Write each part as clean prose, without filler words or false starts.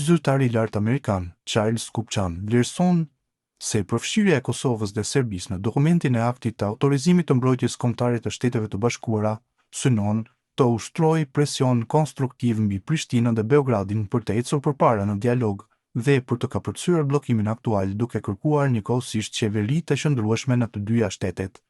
Zyrtari i lartë amerikan, Charles Kupchan, vlerëson se përfshirja e Kosovës dhe Serbisë në dokumentin e aktit të autorizimit të mbrojtjes kombëtare të Shteteve të Bashkuara synon të ushtrojë presion konstruktiv mbi Prishtinën dhe Beogradin për të ecur përpara në dialog dhe për të kapërcyer bllokimin aktual duke kërkuar njëkohësisht qeveri të qëndrueshme në të dyja shtetet.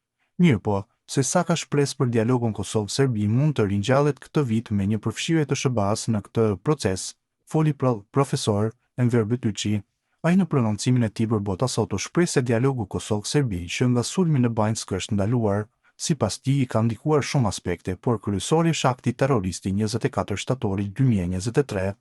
Mirëpo, se sa ka shpresë për dialogun Kosovë-Serbi mund të ringjallet këtë vit me një përfshirje të SBA-s në këtë proces, foli profesor Enver Betyçi. Ai në prononcimin e tij për Bota sot u shpreh se dialogu Kosovë-Serbi që nga sulmi në Banjsk është ndaluar, sipas tij i ka ndikuar shumë aspekte, por kryesori është akti terrorist i 24 shtatorit 2023.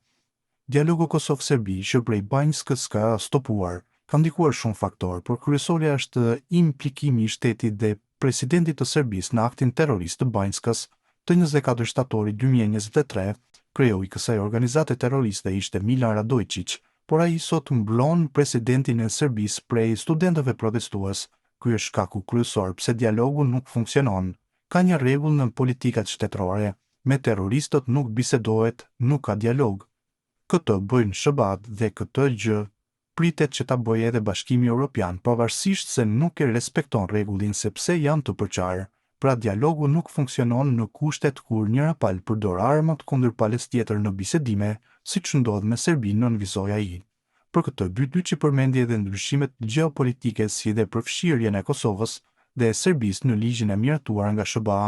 Dialogu Kosovë-Serbi që prej Banjskës ka stopuar, ka ndikuar shumë faktorë, por kryesorja është implikimi i shtetit dhe presidentit të Serbisë në aktin terrorist të Banjskës të 24 shtatorit 2023. Kreu i kësaj organizate terroriste ishte Milan Radojčić, por ai sot mblon presidentin e Serbisë prej studentëve protestues. Ky është shkaku kryesor pse dialogu nuk funksionon. Ka një rregull në politikat shtetërore: me terroristët nuk bisedohet, nuk ka dialog. Këtë bëjnë SBA-t dhe këtë gjë pritet që ta bëjë edhe Bashkimi Evropian, pavarësisht se nuk e respekton rregullin sepse janë të përqarë. Pra dialogu nuk funksionon në kushtet kur njëra palë përdor armat kundër palës tjetër në bisedime, siç ndodh me Serbinë, nënvizoi ai. Për këtë Betyçi përmendi edhe ndryshimet gjeopolitike si dhe përfshirjen e Kosovës dhe e Serbisë në ligjin e miratuar nga SBA.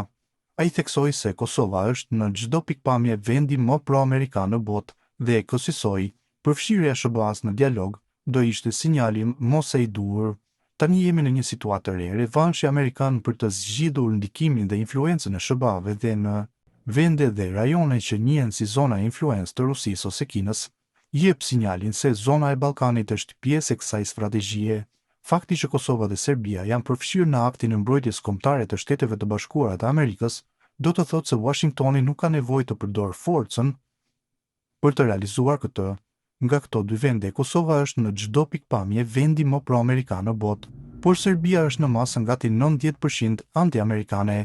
Ai theksoi se Kosova është në çdo pikpamje vendi më pro-amerikan në botë dhe e kësisoi, përfshirja e SBA-s në dialog do ishte sinjali mos e i duhur. Tani jemi në një situatë të re, revanshi amerikan për të zgjidhur ndikimin dhe influencën e SBA-ve dhe në vende dhe rajone që njihen si zona e influencë të Rusisë ose Kinës, jep sinjalin se zona e Ballkanit është pjesë e kësaj strategjie. Fakti që Kosova dhe Serbia janë përfshirë në aktin e mbrojtjes kombëtare të Shteteve të Bashkuara të Amerikës, do të thotë se Washingtoni nuk ka nevojë të përdorë forcën për të realizuar këtë. Nga këto dy vende, Kosova është në çdo pikpamje vendi më pro-amerikan në botë, por Serbia është në masë gati 90% anti-amerikane.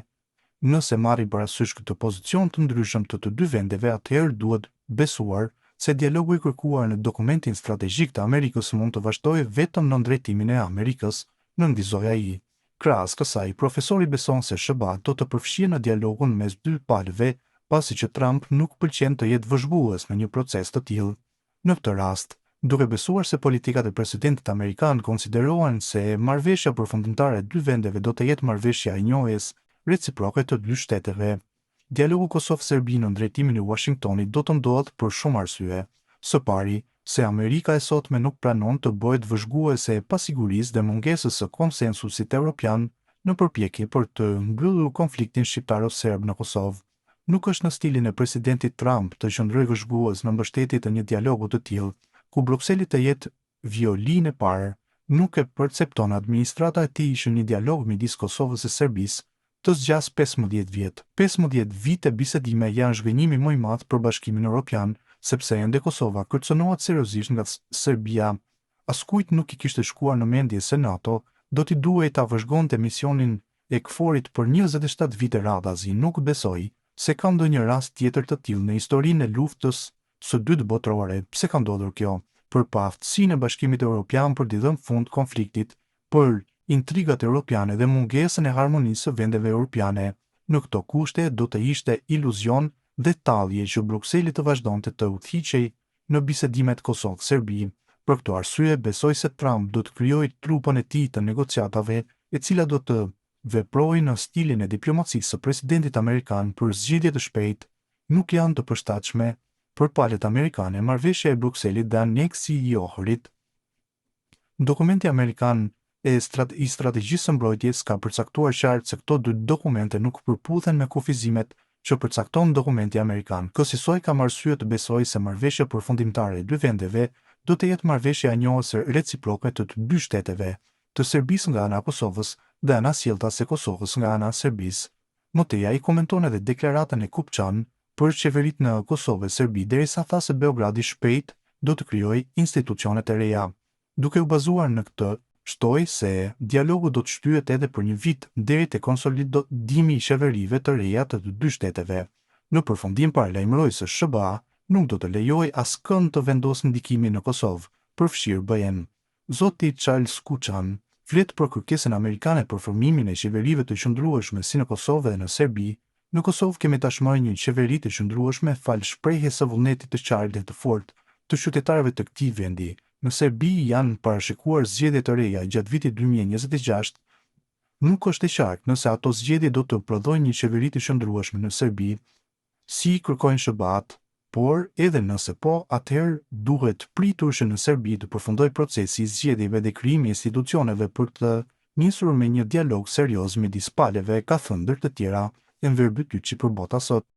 Nëse marrim parasysh këtë pozicion të ndryshëm të dy vendeve, atëherë duhet besuar se dialogu i kërkuar në dokumentin strategjik të Amerikës mund të vazhdojë vetëm në drejtimin e Amerikës, nënvizoi ai. Krahas kësaj, profesori beson se SBA do të përfshihet në dialogun mes dy palëve, pasi që Trump nuk pëlqen të jetë vëzhgues në një proces të tillë. Në këtë rast, duke besuar se politikat e presidentit amerikan konsiderohen se marrëveshja përfundimtare e dy vendeve do të jetë marrëveshja e njohjes reciproke të dy shteteve, dialogu Kosovë-Serbi në drejtimin e Washingtonit do të ndodhë për shumë arsye. Së pari, se Amerika e sotme nuk pranon të bëhet vëzhguese e pasigurisë dhe mungesës së konsensusit evropian në përpjekje për të mbyllur konfliktin shqiptaro-serb në Kosovë. Nuk është në stilin e presidentit Trump të qëndrojë vëzhgues në mbështetje të një dialogu të tillë, ku Brukseli të jetë violinë e parë. Nuk e percepton administrata e tij që një dialog midis Kosovës e Serbisë të zgjas 15 vjet. 15 vite bisedime janë zhgënjimi më i madh për Bashkimin Evropian, sepse ende Kosova kërcënohet seriozisht nga Serbia. Askujt nuk i kishte shkuar në mendje se NATO do t'i duhej ta vëzhgonte misionin e KFOR-it për 27 vite radhazi. Nuk besoi se ka ndonjë rast tjetër të tillë në historinë e luftës së dytë botërore. Pse ka ndodhur kjo? Për paaftësinë e Bashkimit Evropian për t'i dhënë fund konfliktit, për intrigat europiane dhe mungesën e harmonisë së vendeve europiane. Në këto kushte do të ishte iluzion dhe tallje që Brukseli të vazhdonte të udhëhiqej në bisedimet Kosovë-Serbi. Për këtë arsye besoj se Trump do të krijojë trupën e tij të negociatave, e cila do të veprojë në stilin e diplomacisë së presidentit amerikan për zgjidhje të shpejtë. Nuk janë të përshtatshme për palët amerikane marrëveshja e Brukselit dhe aneksi i Ohrit. Dokumenti amerikan i strategjisë së mbrojtjes ka përcaktuar qartë se këto dy dokumente nuk përputhen me kufizimet që përcakton dokumenti amerikan. Kësaj kam arsye të besoj se marrëveshja përfundimtare e dy vendeve do të jetë marrëveshja e njohësër reciproke të dy shteteve, të Serbisë nga ana e Kosovës dhe anasjelltas e Kosovës nga ana e Serbisë. Mëtej ai komenton edhe deklaratën e Kupchan për qeveritë në Kosovë e Serbi, derisa tha se Beogradi shpejt do të krijojë institucionet e reja. Duke u bazuar në këtë, shtoi se dialogu do të shtyhet edhe për një vit deri te konsolidimi i qeverive të reja të dy shteteve. Në përfundim paralajmëroi se SBA nuk do të lejoj askënd të vendosë ndikimin në Kosovë, përfshirë BE-n. Zoti Charles Kuçan flet për kërkesën amerikane për formimin e qeverive të qëndrueshme si në Kosovë dhe në Serbi. Në Kosovë kemi tashmë një qeveri të qëndrueshme falë shprehjes së vullnetit të qartë dhe të fortë të qytetarëve të këtij vendi. Në Serbi janë parashikuar zgjedhje të reja gjatë vitit 2026. Nuk është e qartë nëse ato zgjedhje do të prodhojnë një qeveri të qëndrueshme në Serbi, si kërkojnë SBA-t, por edhe nëse po, atëherë duhet pritur që në Serbi të përfundojë procesi i zgjedhjeve dhe krijimi i institucioneve për të nisur me një dialog serioz midis palëve, ka thënë ndër të tjera Enver Bytyçi për Bota Sot.